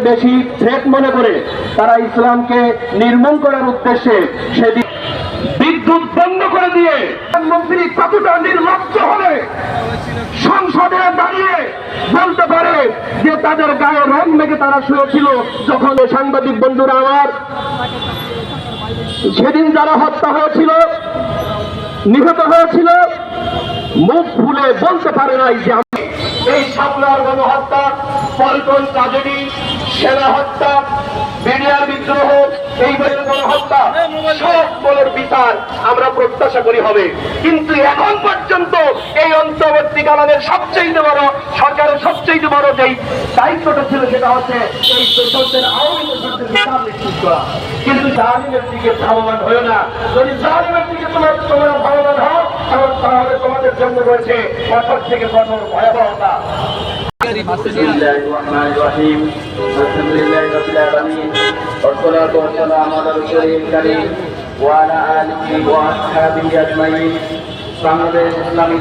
বেশি থ্রেট মনে করে তারা ইসলামকে নির্মূল করার উদ্দেশ্যে সেদিন বিদ্যুৎ বন্ধ করে দিয়ে মন্ত্রী কতটা নির্লজ্জ হলে সংসদে দাঁড়িয়ে বলতে পারে যে তাদের গায়ে রং মেখে তারা শুয়েছিল। যখন সাংবাদিক বন্ধুরা আমার, সেদিন যারা হত্যা হয়েছিল, নিহত হয়েছিল, মুখ খুলে বলতে পারে নাই যে এই শাপলার গণহত্যা, পল্টন ট্র্যাজেডি, সেনা হত্যা, বিডিআর বিদ্রোহ, এই গণহত্যা সকলের বিচার আমরা প্রত্যাশা করি হবে। কিন্তু এখন পর্যন্ত এই অন্তর্বর্তীকালীন সবচেয়ে বড় সরকারের সবচেয়ে বড় যেই দায়িত্বটা ছিল সেটা হচ্ছে এই দোষরদের আওয়ামী দোষরদের বিচার নিশ্চিত করা। কিন্তু জালিমের দিকে ধাবমান হয়েও না। যদি জালিমের দিকে তোমরা ধাবমান হও তাহলে তোমাদের জন্য রয়েছে কঠোর থেকে কঠোর ভয়াবহতা। بسم الله الرحمن الرحيم الحمد لله رب العالمين والصلاة والسلام على رسوله الكريم وعلى آله وأصحابه أجمعين। বাংলাদেশ ইসলামী